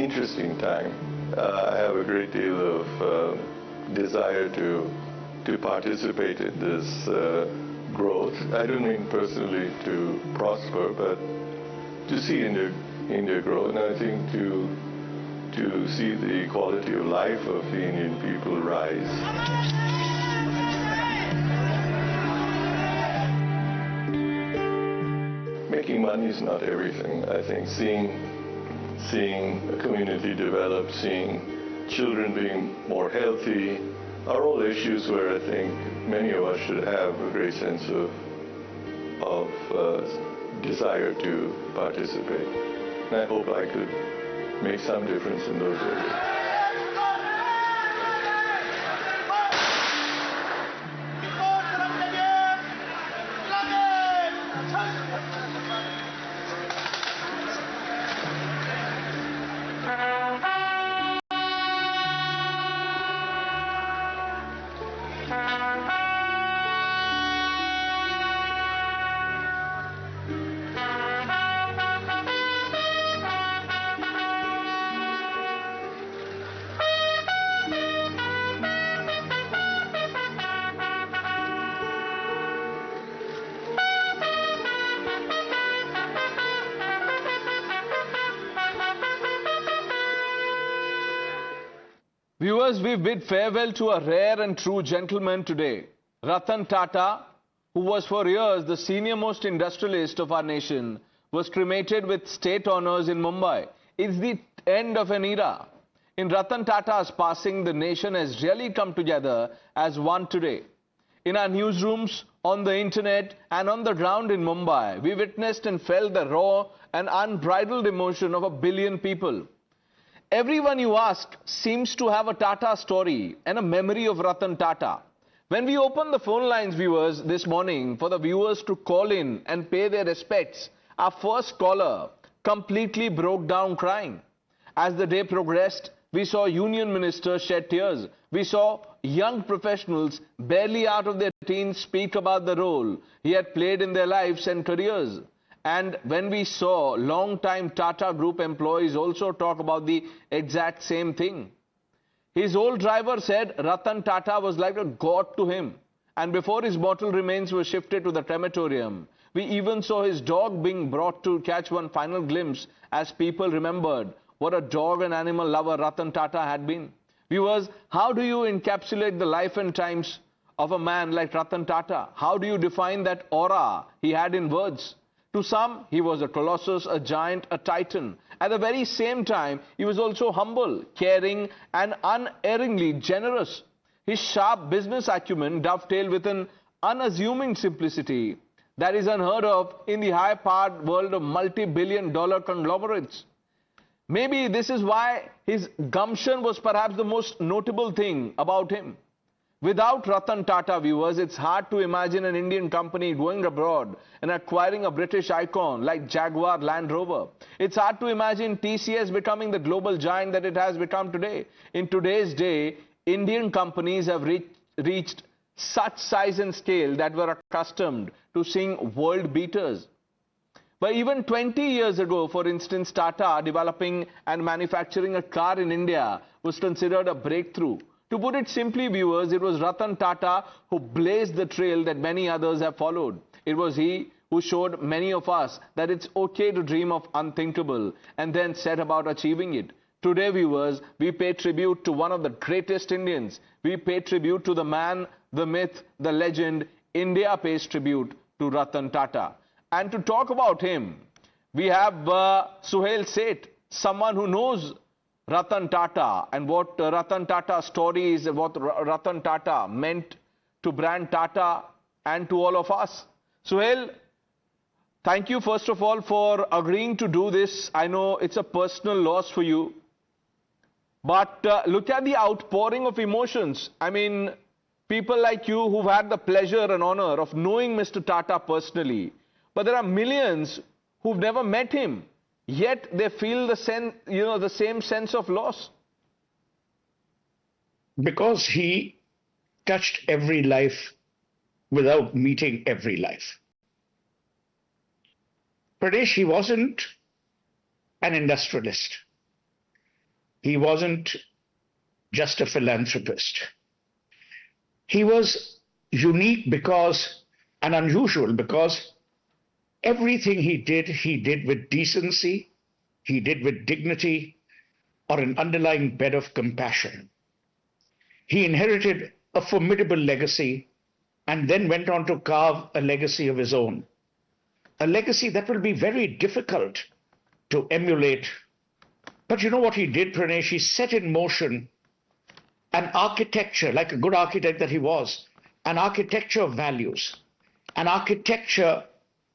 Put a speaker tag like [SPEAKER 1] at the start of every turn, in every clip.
[SPEAKER 1] interesting time. I have a great deal of desire to participate in this growth. I don't mean personally to prosper, but to see India grow, and I think to see the quality of life of the Indian people rise. Making money is not everything. I think seeing a community develop, seeing children being more healthy are all issues where I think many of us should have a great sense of desire to participate. And I hope I could make some difference in those areas.
[SPEAKER 2] Viewers, we bid farewell to a rare and true gentleman today. Ratan Tata, who was for years the senior-most industrialist of our nation, was cremated with state honours in Mumbai. It's the end of an era. In Ratan Tata's passing, the nation has really come together as one today. In our newsrooms, on the internet and on the ground in Mumbai, we witnessed and felt the raw and unbridled emotion of 1 billion people. Everyone you ask seems to have a Tata story and a memory of Ratan Tata. When we opened the phone lines, viewers, this morning for the viewers to call in and pay their respects, our first caller completely broke down crying. As the day progressed, we saw union ministers shed tears. We saw young professionals barely out of their teens speak about the role he had played in their lives and careers. And when we saw long-time Tata Group employees also talk about the exact same thing. His old driver said Ratan Tata was like a god to him. And before his mortal remains were shifted to the crematorium, we even saw his dog being brought to catch one final glimpse as people remembered what a dog and animal lover Ratan Tata had been. Viewers, how do you encapsulate the life and times of a man like Ratan Tata? How do you define that aura he had in words? To some, he was a colossus, a giant, a titan. At the very same time, he was also humble, caring, and unerringly generous. His sharp business acumen dovetailed with an unassuming simplicity that is unheard of in the high-powered world of multi-billion-dollar conglomerates. Maybe this is why his gumption was perhaps the most notable thing about him. Without Ratan Tata, viewers, it's hard to imagine an Indian company going abroad and acquiring a British icon like Jaguar Land Rover. It's hard to imagine TCS becoming the global giant that it has become today. In today's day, Indian companies have reached such size and scale that we're accustomed to seeing world beaters. But even 20 years ago, for instance, Tata developing and manufacturing a car in India was considered a breakthrough. To put it simply, viewers, it was Ratan Tata who blazed the trail that many others have followed. It was he who showed many of us that it's okay to dream of unthinkable and then set about achieving it. Today, viewers, we pay tribute to one of the greatest Indians. We pay tribute to the man, the myth, the legend. India pays tribute to Ratan Tata. And to talk about him, we have Suhel Seth, someone who knows Ratan Tata and what Ratan Tata story is, what Ratan Tata meant to brand Tata and to all of us. Suhel, thank you first of all for agreeing to do this. I know it's a personal loss for you. But look at the outpouring of emotions. I mean, people like you who've had the pleasure and honor of knowing Mr. Tata personally. But there are millions who've never met him. Yet they feel the same sense of loss.
[SPEAKER 3] Because he touched every life without meeting every life. Pranesh, he wasn't an industrialist. he wasn't just a philanthropist. He was unique and unusual because everything he did with decency, he did with dignity, or an underlying bed of compassion. He inherited a formidable legacy and then went on to carve a legacy of his own. A legacy that will be very difficult to emulate. But you know what he did, Pranesh? He set in motion an architecture, like a good architect that he was, an architecture of values, an architecture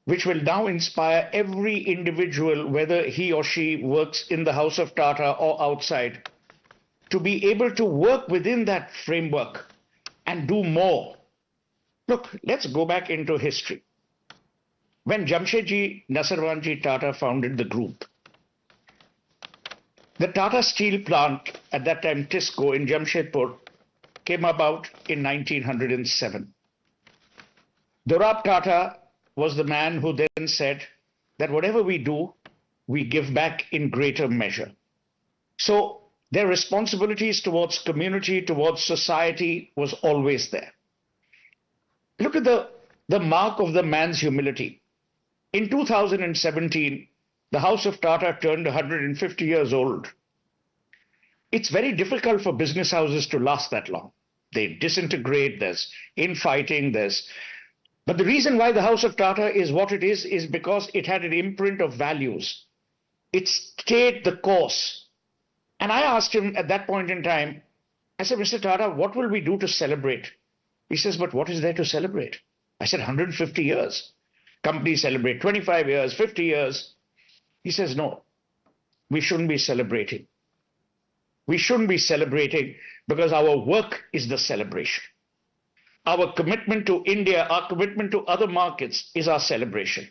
[SPEAKER 3] which will now inspire every individual, whether he or she works in the House of Tata or outside, to be able to work within that framework and do more. Look, let's go back into history. When Jamshedji Nasarwanji Tata founded the group, the Tata Steel plant, at that time Tisco in Jamshedpur, came about in 1907. Dorab Tata was the man who then said that whatever we do, we give back in greater measure. So their responsibilities towards community, towards society was always there. Look at the mark of the man's humility. In 2017, the House of Tata turned 150 years old. It's very difficult for business houses to last that long. They disintegrate, there's infighting, But the reason why the House of Tata is what it is because it had an imprint of values. It stayed the course. And I asked him at that point in time, I said, Mr. Tata, what will we do to celebrate? He says, but what is there to celebrate? I said, 150 years. Companies celebrate 25 years, 50 years. He says, no, we shouldn't be celebrating. We shouldn't be celebrating because our work is the celebration. Our commitment to India, our commitment to other markets is our celebration.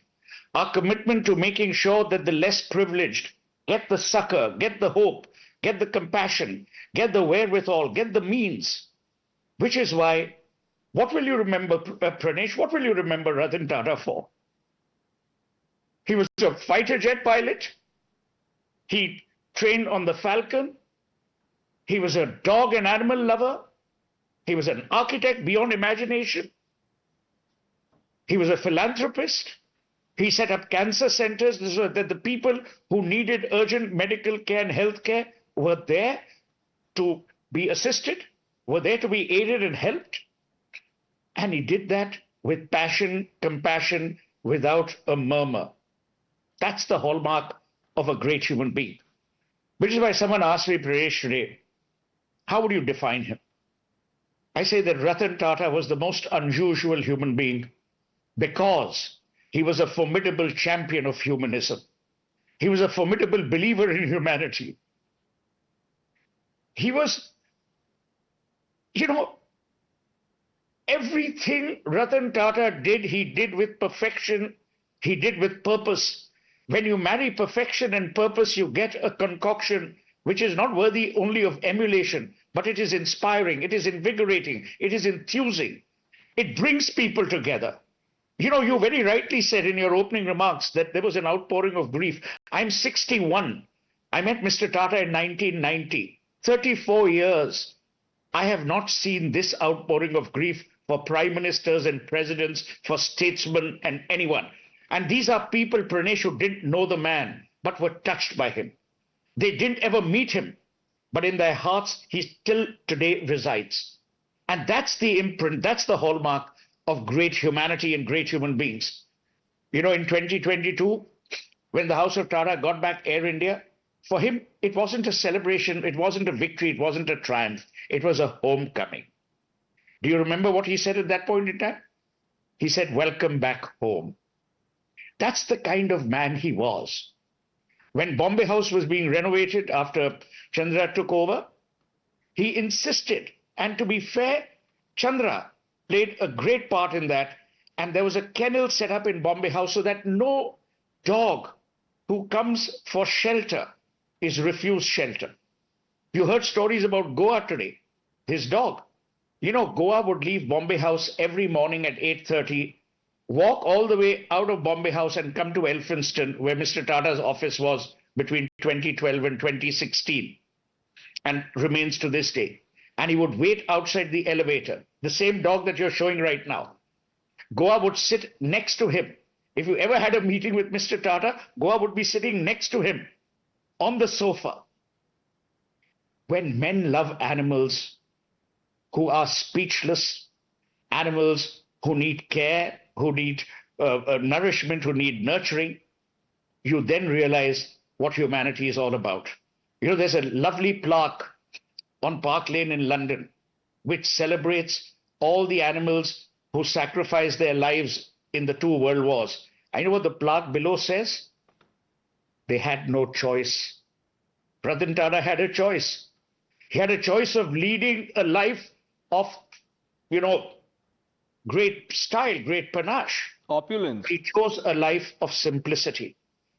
[SPEAKER 3] Our commitment to making sure that the less privileged get the succor, get the hope, get the compassion, get the wherewithal, get the means. Which is why, what will you remember, Pranesh, what will you remember Ratan Tata for? He was a fighter jet pilot. He trained on the Falcon. He was a dog and animal lover. He was an architect beyond imagination. He was a philanthropist. He set up cancer centers so that the people who needed urgent medical care and health care were there to be assisted, were there to be aided and helped. And he did that with passion, compassion, without a murmur. That's the hallmark of a great human being. Which is why someone asked me, Pranesh, today, how would you define him? I say that Ratan Tata was the most unusual human being because he was a formidable champion of humanism. He was a formidable believer in humanity. He was, everything Ratan Tata did, he did with perfection, he did with purpose. When you marry perfection and purpose, you get a concoction which is not worthy only of emulation, but it is inspiring, it is invigorating, it is enthusing. It brings people together. You very rightly said in your opening remarks that there was an outpouring of grief. I'm 61. I met Mr. Tata in 1990. 34 years. I have not seen this outpouring of grief for prime ministers and presidents, for statesmen and anyone. And these are people, Pranesh, who didn't know the man, but were touched by him. They didn't ever meet him, but in their hearts, he still today resides. And that's the imprint, that's the hallmark of great humanity and great human beings. In 2022, when the House of Tata got back Air India, for him, it wasn't a celebration, it wasn't a victory, it wasn't a triumph, it was a homecoming. Do you remember what he said at that point in time? He said, welcome back home. That's the kind of man he was. When Bombay House was being renovated after Chandra took over, he insisted, and to be fair, Chandra played a great part in that, and there was a kennel set up in Bombay House so that no dog who comes for shelter is refused shelter. You heard stories about Goa today, his dog. Goa would leave Bombay House every morning at 8:30, walk all the way out of Bombay House and come to Elphinstone, where Mr. Tata's office was between 2012 and 2016. and remains to this day. And he would wait outside the elevator. The same dog that you're showing right now. Goa would sit next to him. If you ever had a meeting with Mr. Tata, Goa would be sitting next to him on the sofa. When men love animals who are speechless, animals who need care, who need nourishment, who need nurturing, you then realize what humanity is all about. You know, there's a lovely plaque on Park Lane in London which celebrates all the animals who sacrificed their lives in the two world wars. I know what the plaque below says. They had no choice. Ratan Tata had a choice. He had a choice of leading a life of, great style, great panache.
[SPEAKER 2] Opulence.
[SPEAKER 3] He chose a life of simplicity.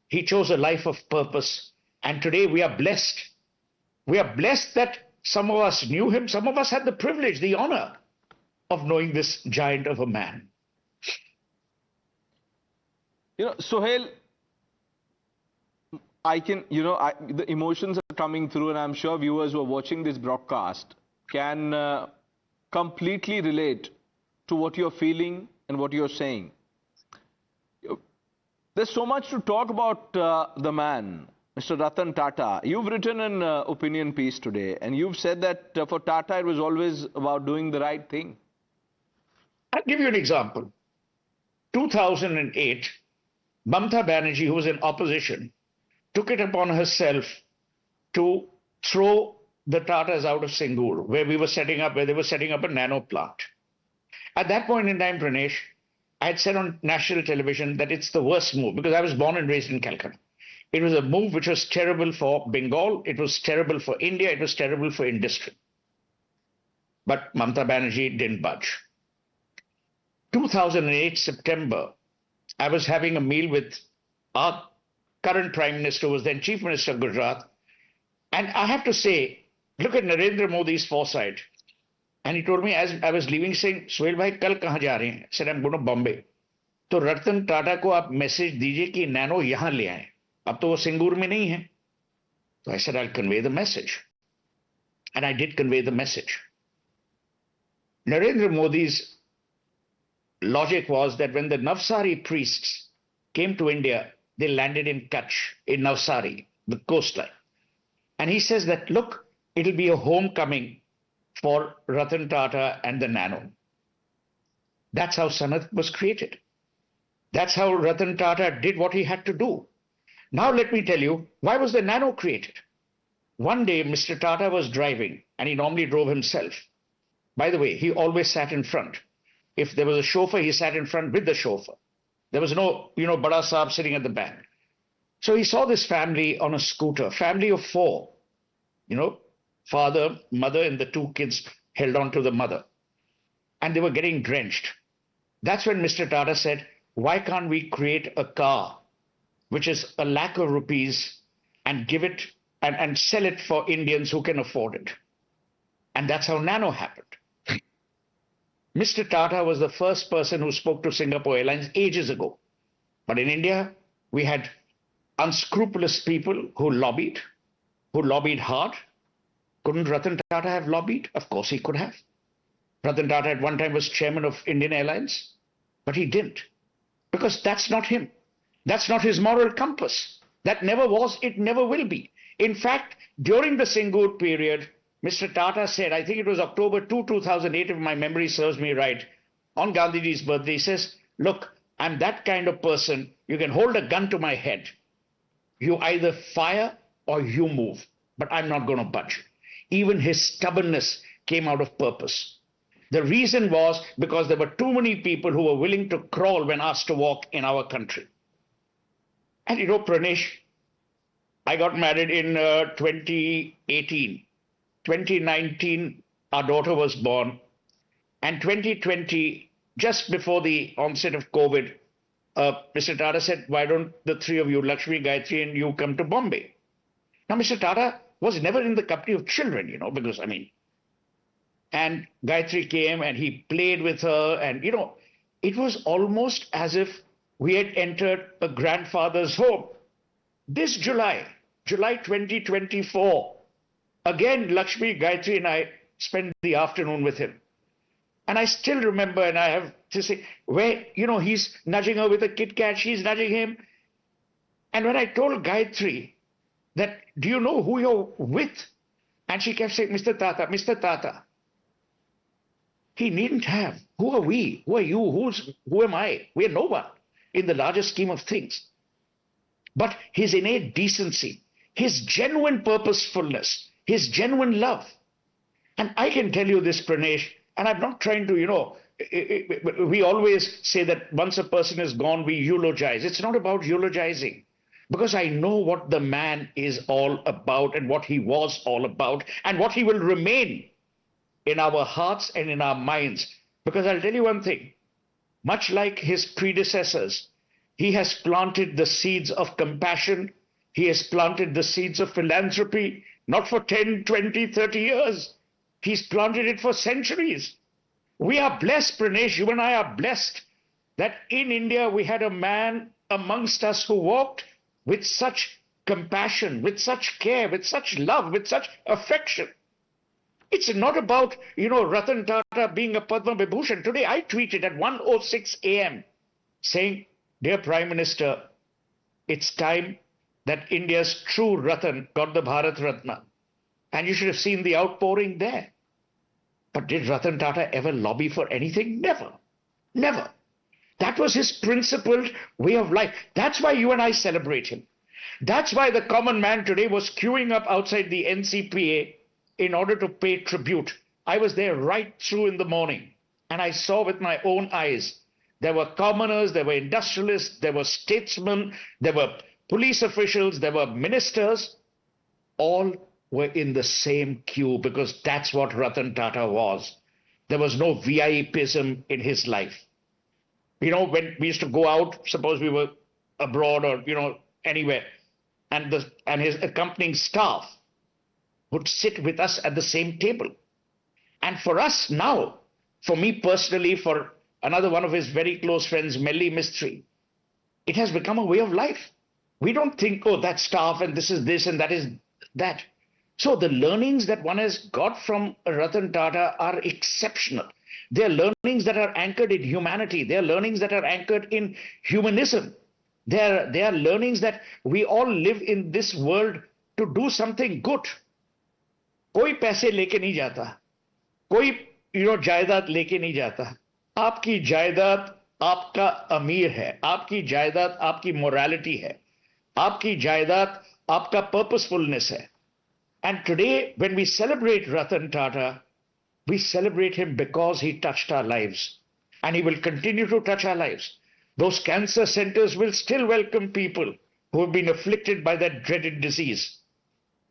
[SPEAKER 3] He chose a life of purpose. And today we are blessed. We are blessed that some of us knew him. Some of us had the privilege, the honor of knowing this giant of a man.
[SPEAKER 2] Suhel, the emotions are coming through, and I'm sure viewers who are watching this broadcast can completely relate to what you're feeling and what you're saying. There's so much to talk about the man, Mr. Ratan Tata. You've written an opinion piece today, and you've said that for Tata it was always about doing the right thing.
[SPEAKER 3] I'll give you an example. 2008, Mamata Banerjee, who was in opposition, took it upon herself to throw the Tatas out of Singur, where they were setting up a nano plant. At that point in time, Pranesh, I had said on national television that it's the worst move, because I was born and raised in Calcutta. It was a move which was terrible for Bengal, it was terrible for India, it was terrible for industry. But Mamata Banerjee didn't budge. 2008 September, I was having a meal with our current Prime Minister, who was then Chief Minister of Gujarat. And I have to say, look at Narendra Modi's foresight. And he told me as I was leaving, saying, Suhel bhai, kal kahan ja rahe hain? I said, I'm going to Bombay. तो रतन टाटा को आप message दीजिए कि nano यहां ले आए. अब तो वो सिंगूर में नहीं है. So I said, I'll convey the message. And I did convey the message. Narendra Modi's logic was that when the Navsari priests came to India, they landed in Kutch, in Navsari, the coastline. And he says that, look, it'll be a homecoming for Ratan Tata and the Nano. That's how Sanat was created. That's how Ratan Tata did what he had to do. Now let me tell you, why was the Nano created? One day, Mr. Tata was driving, and he normally drove himself. By the way, he always sat in front. If there was a chauffeur, he sat in front with the chauffeur. There was no, Bada Saab sitting at the back. So he saw this family on a scooter, family of four, father, mother, and the two kids held on to the mother. And they were getting drenched. That's when Mr. Tata said, why can't we create a car which is a lakh of rupees and give it and sell it for Indians who can afford it? And that's how Nano happened. Mr. Tata was the first person who spoke to Singapore Airlines ages ago. But in India, we had unscrupulous people who lobbied hard. Couldn't Ratan Tata have lobbied? Of course he could have. Ratan Tata at one time was chairman of Indian Airlines, but he didn't. Because that's not him. That's not his moral compass. That never was, it never will be. In fact, during the Singur period, Mr. Tata said, I think it was October 2, 2008, if my memory serves me right, on Gandhiji's birthday, he says, look, I'm that kind of person, you can hold a gun to my head. You either fire or you move, but I'm not going to budge. Even his stubbornness came out of purpose. The reason was because there were too many people who were willing to crawl when asked to walk in our country. And Pranesh, I got married in 2018. 2019, our daughter was born. And 2020, just before the onset of COVID, Mr. Tata said, why don't the three of you, Lakshmi, Gayatri, and you come to Bombay? Now, Mr. Tata was never in the company of children, because, and Gayatri came and he played with her and, it was almost as if we had entered a grandfather's home. This July 2024, Again, Lakshmi, Gayatri and I spent the afternoon with him. And I still remember, and I have to say, where, he's nudging her with a Kit Kat, she's nudging him. And when I told Gayatri that, do you know who you're with? And she kept saying, Mr. Tata, Mr. Tata. He needn't have. Who are we? Who are you? Who am I? We're no one in the larger scheme of things. But his innate decency, his genuine purposefulness, his genuine love. And I can tell you this, Pranesh, and I'm not trying to, we always say that once a person is gone, we eulogize. It's not about eulogizing, because I know what the man is all about and what he was all about and what he will remain in our hearts and in our minds. Because I'll tell you one thing, much like his predecessors, he has planted the seeds of compassion. He has planted the seeds of philanthropy, not for 10, 20, 30 years. He's planted it for centuries. We are blessed, Pranesh, you and I are blessed that in India we had a man amongst us who walked with such compassion, with such care, with such love, with such affection. It's not about, Ratan Tata being a Padma Vibhushan. Today I tweeted at 1:06 a.m. saying, Dear Prime Minister, it's time that India's true Ratan got the Bharat Ratna. And you should have seen the outpouring there. But did Ratan Tata ever lobby for anything? Never. Never. That was his principled way of life. That's why you and I celebrate him. That's why the common man today was queuing up outside the NCPA in order to pay tribute. I was there right through in the morning, and I saw with my own eyes. There were commoners, there were industrialists, there were statesmen, there were police officials, there were ministers. All were in the same queue, because that's what Ratan Tata was. There was no VIPism in his life. When we used to go out, suppose we were abroad or, anywhere, and his accompanying staff would sit with us at the same table. And for us now, for me personally, for another one of his very close friends, Melli Mistry, it has become a way of life. We don't think, oh, that's staff and this is this and that is that. So the learnings that one has got from Ratan Tata are exceptional. They are learnings that are anchored in humanity. They are learnings that are anchored in humanism. They are learnings that we all live in this world to do something good. कोई पैसे लेके नहीं जाता, कोई जायदाद लेके नहीं जाता. आपकी जायदाद आपका अमीर है, आपकी जायदाद आपकी मोरालिटी है, आपकी जायदाद आपका पर्पसफुलनेस है. And today, when we celebrate Ratan Tata, we celebrate him because he touched our lives. And he will continue to touch our lives. Those cancer centers will still welcome people who have been afflicted by that dreaded disease.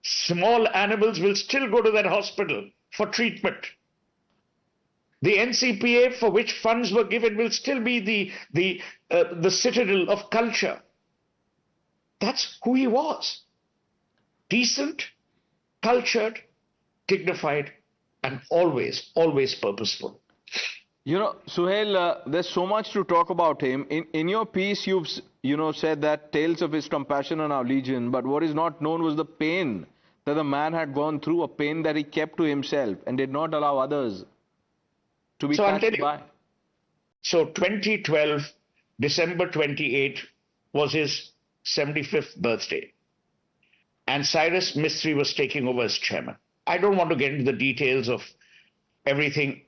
[SPEAKER 3] Small animals will still go to that hospital for treatment. The NCPA, for which funds were given, will still be the citadel of culture. That's who he was. Decent, cultured, dignified, and always, always purposeful.
[SPEAKER 2] Suhel, there's so much to talk about him. In your piece, you've said that tales of his compassion are now legion, but what is not known was the pain that the man had gone through, a pain that he kept to himself and did not allow others to be touched by.
[SPEAKER 3] So 2012, December 28 was his 75th birthday. And Cyrus Mistry was taking over as chairman. I don't want to get into the details of everything.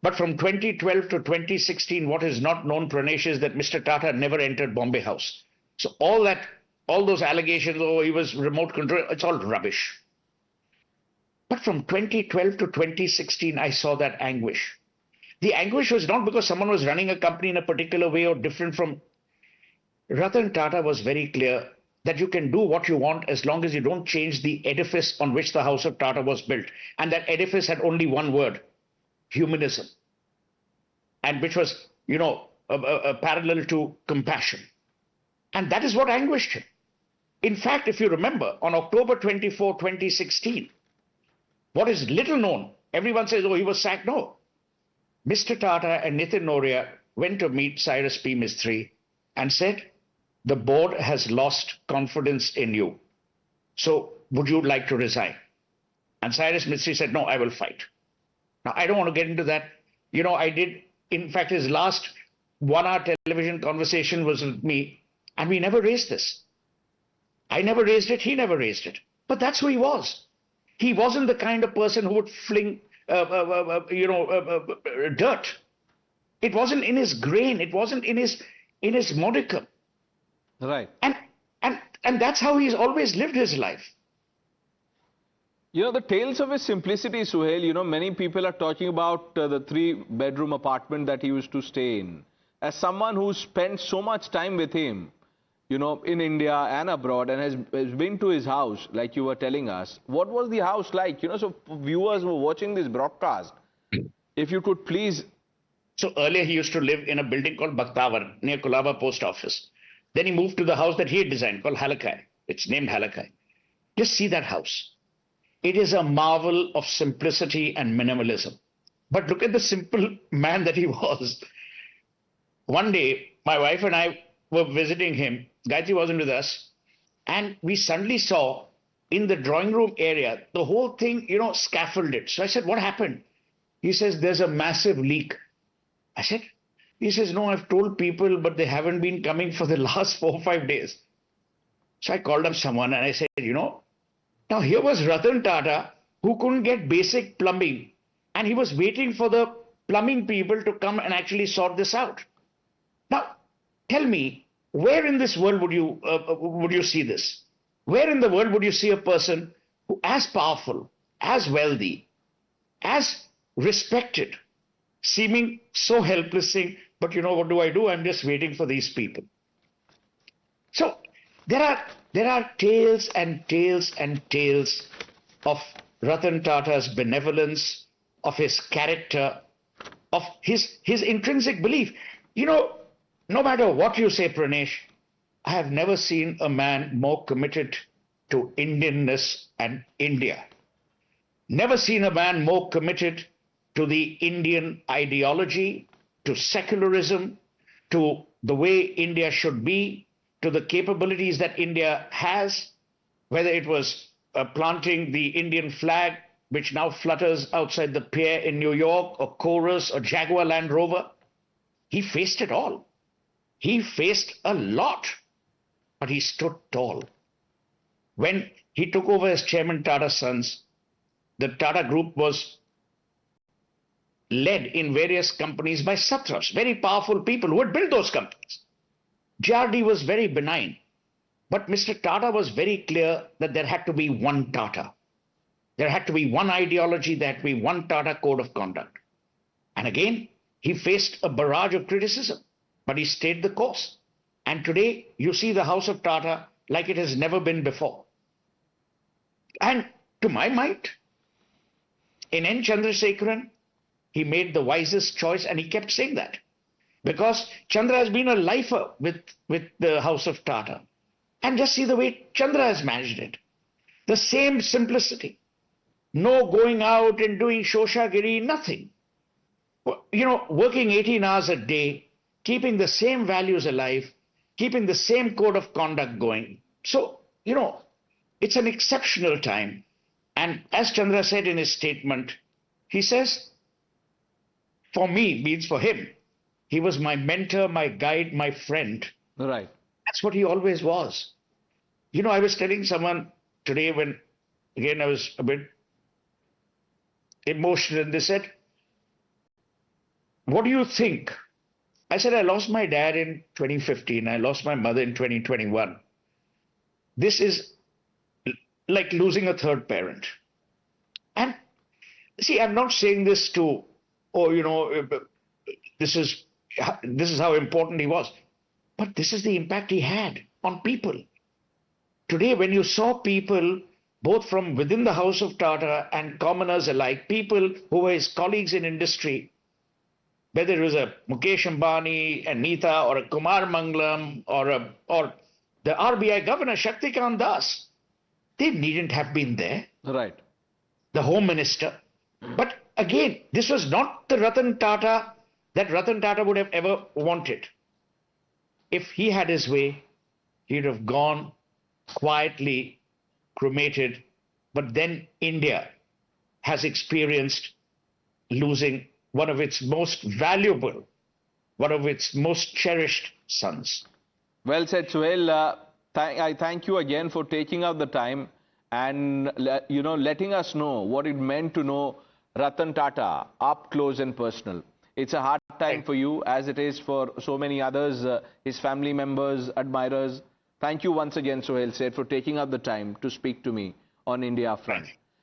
[SPEAKER 3] But from 2012 to 2016, what is not known, Pranesh, is that Mr. Tata never entered Bombay House. So all those allegations, oh, he was remote control, it's all rubbish. But from 2012 to 2016, I saw that anguish. The anguish was not because someone was running a company in a particular way or different from. Ratan Tata was very clear that you can do what you want as long as you don't change the edifice on which the house of Tata was built. And that edifice had only one word: humanism, and which was, a parallel to compassion. And that is what anguished him. In fact, if you remember, on October 24, 2016, what is little known, everyone says, oh, he was sacked. No. Mr. Tata and Nitin Noria went to meet Cyrus P. Mistry and said, the board has lost confidence in you. So would you like to resign? And Cyrus Mistry said, no, I will fight. Now, I don't want to get into that. In fact, his last 1 hour television conversation was with me, and we never raised this. I never raised it, he never raised it. But that's who he was. He wasn't the kind of person who would fling, dirt. It wasn't in his grain. It wasn't in his modicum.
[SPEAKER 2] Right.
[SPEAKER 3] And that's how he's always lived his life.
[SPEAKER 2] The tales of his simplicity, Suhel, many people are talking about the 3-bedroom apartment that he used to stay in. As someone who spent so much time with him, in India and abroad, and has been to his house, like you were telling us, what was the house like? So viewers were watching this broadcast. If you could please.
[SPEAKER 3] So earlier he used to live in a building called Bakhtawar near Kulaba Post Office. Then he moved to the house that he had designed called Halakai. It's named Halakai. Just see that house. It is a marvel of simplicity and minimalism. But look at the simple man that he was. One day, my wife and I were visiting him. Gayatri wasn't with us. And we suddenly saw in the drawing room area, the whole thing, scaffolded. So I said, what happened? He says, there's a massive leak. I said, he says, no, I've told people, but they haven't been coming for the last 4 or 5 days. So I called up someone and I said, now here was Ratan Tata who couldn't get basic plumbing, and he was waiting for the plumbing people to come and actually sort this out. Now, tell me, where in this world would you see this? Where in the world would you see a person who as powerful, as wealthy, as respected, seeming so helpless, saying, but what do? I'm just waiting for these people. So there are tales and tales and tales of Ratan Tata's benevolence, of his character, of his intrinsic belief. No matter what you say, Pranesh, I have never seen a man more committed to Indianness and India. Never seen a man more committed to the Indian ideology, to secularism, to the way India should be, to the capabilities that India has, whether it was planting the Indian flag, which now flutters outside the pier in New York, or Chorus, or Jaguar Land Rover. He faced it all. He faced a lot, but he stood tall. When he took over as Chairman Tata Sons, the Tata Group was led in various companies by satraps, very powerful people who had built those companies. JRD was very benign, but Mr. Tata was very clear that there had to be one Tata. There had to be one ideology, there had to be one Tata code of conduct. And again, he faced a barrage of criticism, but he stayed the course. And today, you see the house of Tata like it has never been before. And to my mind, in N. Chandrasekharan, he made the wisest choice, and he kept saying that. Because Chandra has been a lifer with the house of Tata. And just see the way Chandra has managed it. The same simplicity. No going out and doing shoshagiri, nothing. Working 18 hours a day, keeping the same values alive, keeping the same code of conduct going. So, it's an exceptional time. And as Chandra said in his statement, he says, for me means for him. He was my mentor, my guide, my friend.
[SPEAKER 2] Right.
[SPEAKER 3] That's what he always was. I was telling someone today when, again, I was a bit emotional, and they said, what do you think? I said, I lost my dad in 2015. I lost my mother in 2021. This is like losing a third parent. And see, I'm not saying this to, this is how important he was. But this is the impact he had on people. Today, when you saw people, both from within the house of Tata and commoners alike, people who were his colleagues in industry, whether it was a Mukesh Ambani, a Nita, or a Kumar Mangalam, or the RBI governor, Shaktikant Das, they needn't have been there.
[SPEAKER 2] Right.
[SPEAKER 3] The home minister. But again, this was not the Ratan Tata that Ratan Tata would have ever wanted. If he had his way, he'd have gone quietly, cremated, but then India has experienced losing one of its most valuable, one of its most cherished sons.
[SPEAKER 2] Well said, Suhel. I thank you again for taking out the time and letting us know what it meant to know Ratan Tata up close and personal. It's a hard time for you, as it is for so many others, his family members, admirers. Thank you once again, Suhel Seth, for taking out the time to speak to me on India Upfront.